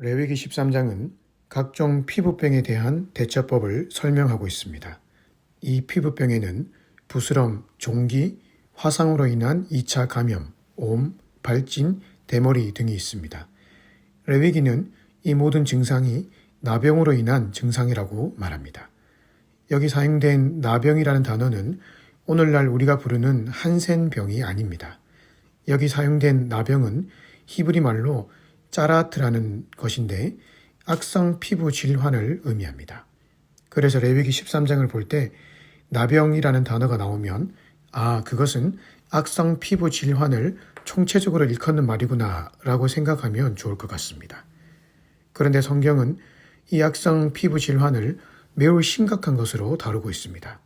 레위기 13장은 각종 피부병에 대한 대처법을 설명하고 있습니다. 이 피부병에는 부스럼, 종기, 화상으로 인한 2차 감염, 옴, 발진, 대머리 등이 있습니다. 레위기는 이 모든 증상이 나병으로 인한 증상이라고 말합니다. 여기 사용된 나병이라는 단어는 오늘날 우리가 부르는 한센병이 아닙니다. 여기 사용된 나병은 히브리 말로 짜라트라는 것인데 악성 피부 질환을 의미합니다. 그래서 레위기 13장을 볼 때 나병이라는 단어가 나오면 그것은 악성 피부 질환을 총체적으로 일컫는 말이구나 라고 생각하면 좋을 것 같습니다. 그런데 성경은 이 악성 피부 질환을 매우 심각한 것으로 다루고 있습니다.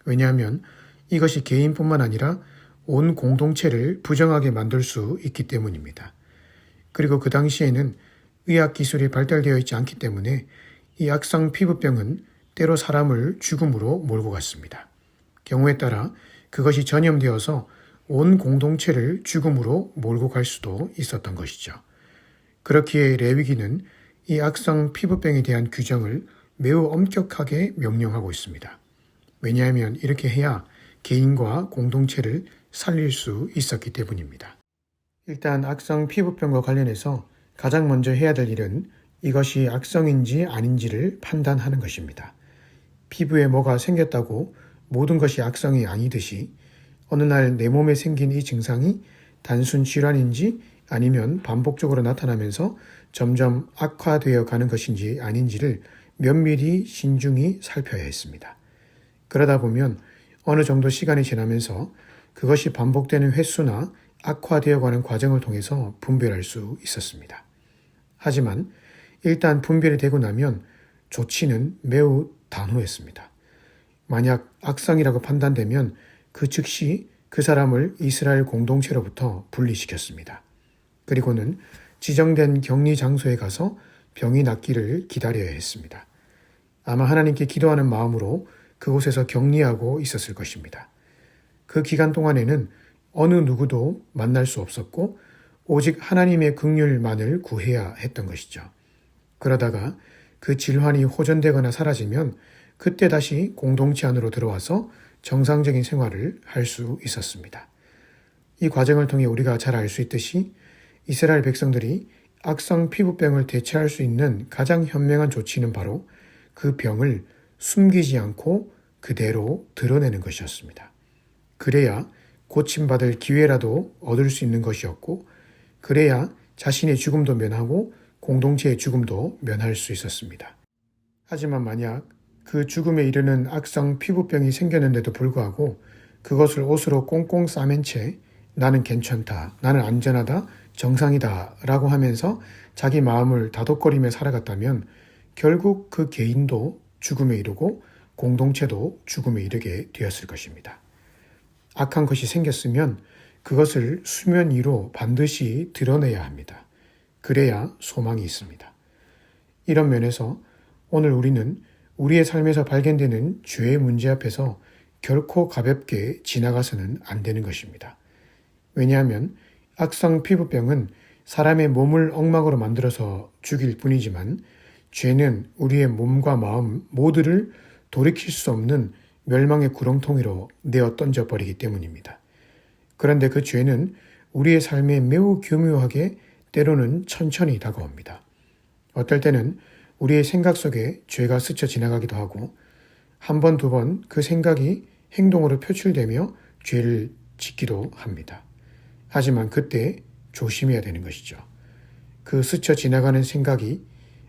왜냐하면 이것이 개인뿐만 아니라 온 공동체를 부정하게 만들 수 있기 때문입니다. 그리고 그 당시에는 의학기술이 발달되어 있지 않기 때문에 이 악성 피부병은 때로 사람을 죽음으로 몰고 갔습니다. 경우에 따라 그것이 전염되어서 온 공동체를 죽음으로 몰고 갈 수도 있었던 것이죠. 그렇기에 레위기는 이 악성 피부병에 대한 규정을 매우 엄격하게 명령하고 있습니다. 왜냐하면 이렇게 해야 개인과 공동체를 살릴 수 있었기 때문입니다. 일단 악성 피부병과 관련해서 가장 먼저 해야 될 일은 이것이 악성인지 아닌지를 판단하는 것입니다. 피부에 뭐가 생겼다고 모든 것이 악성이 아니듯이 어느 날 내 몸에 생긴 이 증상이 단순 질환인지 아니면 반복적으로 나타나면서 점점 악화되어 가는 것인지 아닌지를 면밀히 신중히 살펴야 했습니다. 그러다 보면 어느 정도 시간이 지나면서 그것이 반복되는 횟수나 악화되어 가는 과정을 통해서 분별할 수 있었습니다. 하지만 일단 분별이 되고 나면 조치는 매우 단호했습니다. 만약 악성이라고 판단되면 그 즉시 그 사람을 이스라엘 공동체로부터 분리시켰습니다. 그리고는 지정된 격리 장소에 가서 병이 낫기를 기다려야 했습니다. 아마 하나님께 기도하는 마음으로 그곳에서 격리하고 있었을 것입니다. 그 기간 동안에는 어느 누구도 만날 수 없었고 오직 하나님의 긍휼만을 구해야 했던 것이죠. 그러다가 그 질환이 호전되거나 사라지면 그때 다시 공동체 안으로 들어와서 정상적인 생활을 할 수 있었습니다. 이 과정을 통해 우리가 잘 알 수 있듯이 이스라엘 백성들이 악성 피부병을 대체할 수 있는 가장 현명한 조치는 바로 그 병을 숨기지 않고 그대로 드러내는 것이었습니다. 그래야 고침받을 기회라도 얻을 수 있는 것이었고, 그래야 자신의 죽음도 면하고 공동체의 죽음도 면할 수 있었습니다. 하지만 만약 그 죽음에 이르는 악성 피부병이 생겼는데도 불구하고 그것을 옷으로 꽁꽁 싸맨 채 나는 괜찮다, 나는 안전하다, 정상이다 라고 하면서 자기 마음을 다독거리며 살아갔다면 결국 그 개인도 죽음에 이르고 공동체도 죽음에 이르게 되었을 것입니다. 악한 것이 생겼으면 그것을 수면 위로 반드시 드러내야 합니다. 그래야 소망이 있습니다. 이런 면에서 오늘 우리는 우리의 삶에서 발견되는 죄의 문제 앞에서 결코 가볍게 지나가서는 안 되는 것입니다. 왜냐하면 악성 피부병은 사람의 몸을 엉망으로 만들어서 죽일 뿐이지만 죄는 우리의 몸과 마음 모두를 돌이킬 수 없는 멸망의 구렁텅이로 내어 던져버리기 때문입니다. 그런데 그 죄는 우리의 삶에 매우 교묘하게 때로는 천천히 다가옵니다. 어떨 때는 우리의 생각 속에 죄가 스쳐 지나가기도 하고 한 번, 두 번 그 생각이 행동으로 표출되며 죄를 짓기도 합니다. 하지만 그때 조심해야 되는 것이죠. 그 스쳐 지나가는 생각이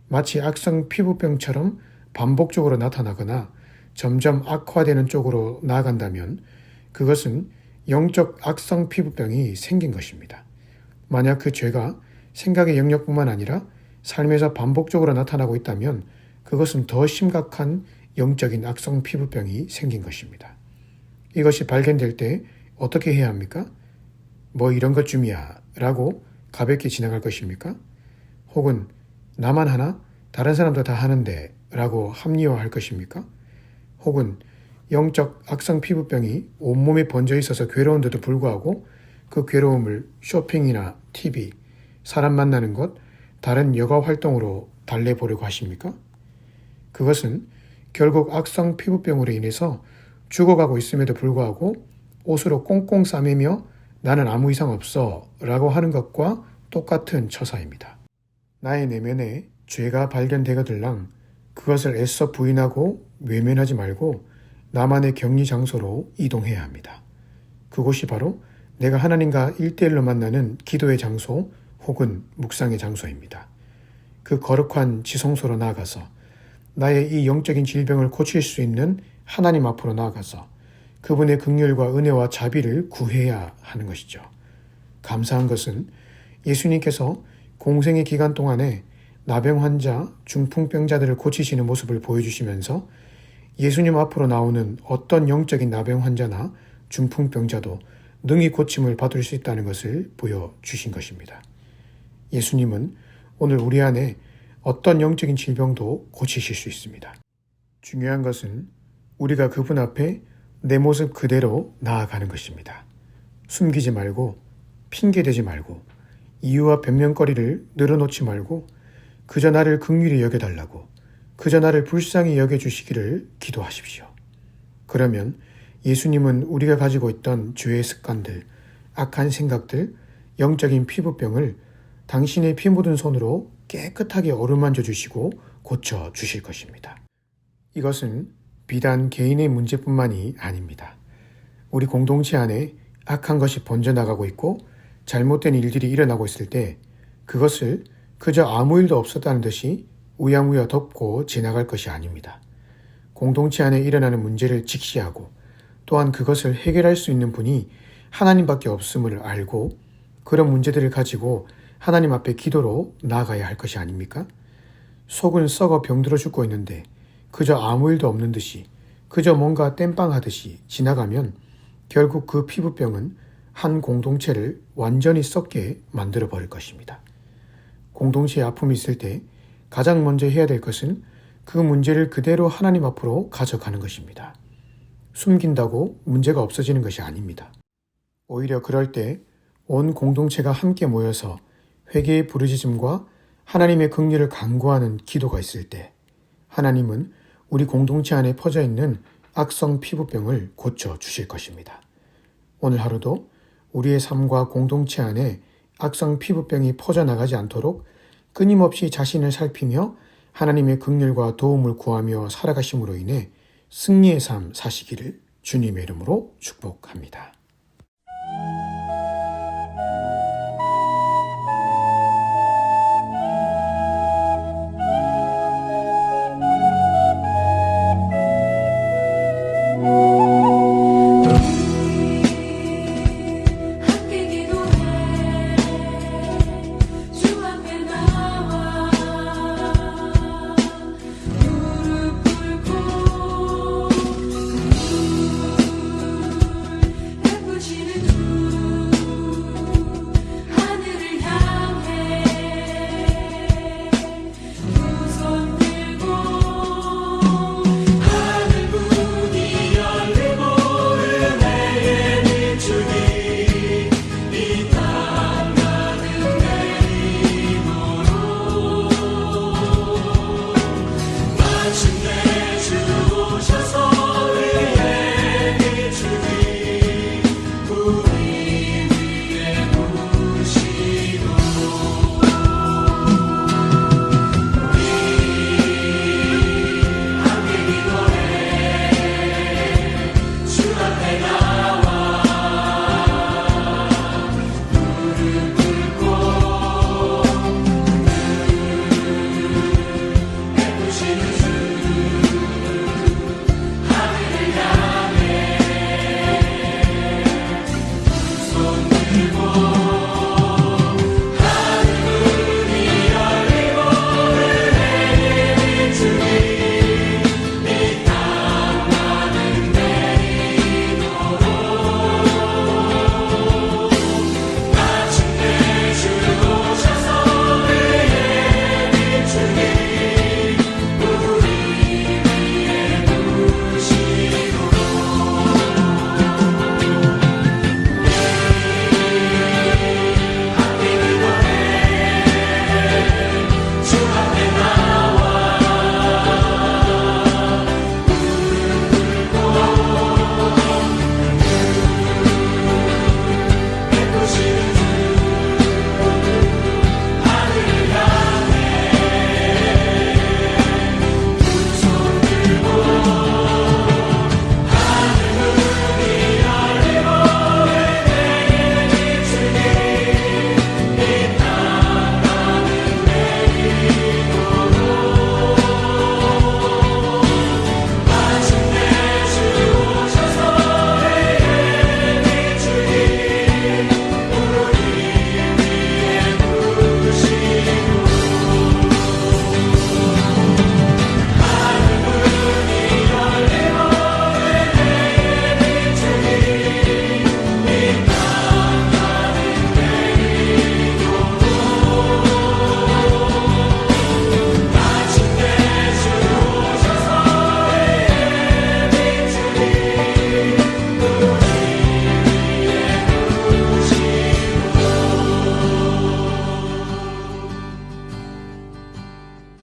마치 악성 피부병처럼 반복적으로 나타나거나 점점 악화되는 쪽으로 나아간다면 그것은 영적 악성 피부병이 생긴 것입니다. 만약 그 죄가 생각의 영역뿐만 아니라 삶에서 반복적으로 나타나고 있다면 그것은 더 심각한 영적인 악성 피부병이 생긴 것입니다. 이것이 발견될 때 어떻게 해야 합니까? 뭐 이런 것쯤이야 라고 가볍게 지나갈 것입니까? 혹은 나만 하나? 다른 사람도 다 하는데 라고 합리화할 것입니까? 혹은 영적 악성 피부병이 온몸에 번져 있어서 괴로운데도 불구하고 그 괴로움을 쇼핑이나 TV, 사람 만나는 것, 다른 여가 활동으로 달래보려고 하십니까? 그것은 결국 악성 피부병으로 인해서 죽어가고 있음에도 불구하고 옷으로 꽁꽁 싸매며 나는 아무 이상 없어 라고 하는 것과 똑같은 처사입니다. 나의 내면에 죄가 발견되거들랑 그것을 애써 부인하고 외면하지 말고 나만의 격리 장소로 이동해야 합니다. 그곳이 바로 내가 하나님과 1대1로 만나는 기도의 장소 혹은 묵상의 장소입니다. 그 거룩한 지성소로 나아가서 나의 이 영적인 질병을 고칠 수 있는 하나님 앞으로 나아가서 그분의 긍휼과 은혜와 자비를 구해야 하는 것이죠. 감사한 것은 예수님께서 공생의 기간 동안에 나병 환자, 중풍병자들을 고치시는 모습을 보여주시면서 예수님 앞으로 나오는 어떤 영적인 나병 환자나 중풍병자도 능히 고침을 받을 수 있다는 것을 보여주신 것입니다. 예수님은 오늘 우리 안에 어떤 영적인 질병도 고치실 수 있습니다. 중요한 것은 우리가 그분 앞에 내 모습 그대로 나아가는 것입니다. 숨기지 말고 핑계대지 말고 이유와 변명거리를 늘어놓지 말고 그저 나를 긍휼히 여겨달라고 그저 나를 불쌍히 여겨주시기를 기도하십시오. 그러면 예수님은 우리가 가지고 있던 죄의 습관들, 악한 생각들, 영적인 피부병을 당신의 피 묻은 손으로 깨끗하게 어루만져 주시고 고쳐 주실 것입니다. 이것은 비단 개인의 문제뿐만이 아닙니다. 우리 공동체 안에 악한 것이 번져나가고 있고 잘못된 일들이 일어나고 있을 때 그것을 그저 아무 일도 없었다는 듯이 우야무야 덮고 지나갈 것이 아닙니다. 공동체 안에 일어나는 문제를 직시하고 또한 그것을 해결할 수 있는 분이 하나님밖에 없음을 알고 그런 문제들을 가지고 하나님 앞에 기도로 나아가야 할 것이 아닙니까? 속은 썩어 병들어 죽고 있는데 그저 아무 일도 없는 듯이 그저 뭔가 땜빵하듯이 지나가면 결국 그 피부병은 한 공동체를 완전히 썩게 만들어 버릴 것입니다. 공동체에 아픔이 있을 때 가장 먼저 해야 될 것은 그 문제를 그대로 하나님 앞으로 가져가는 것입니다. 숨긴다고 문제가 없어지는 것이 아닙니다. 오히려 그럴 때 온 공동체가 함께 모여서 회개의 부르짖음과 하나님의 긍휼을 간구하는 기도가 있을 때 하나님은 우리 공동체 안에 퍼져 있는 악성 피부병을 고쳐 주실 것입니다. 오늘 하루도 우리의 삶과 공동체 안에 악성 피부병이 퍼져나가지 않도록 끊임없이 자신을 살피며 하나님의 긍휼과 도움을 구하며 살아가심으로 인해 승리의 삶 사시기를 주님의 이름으로 축복합니다.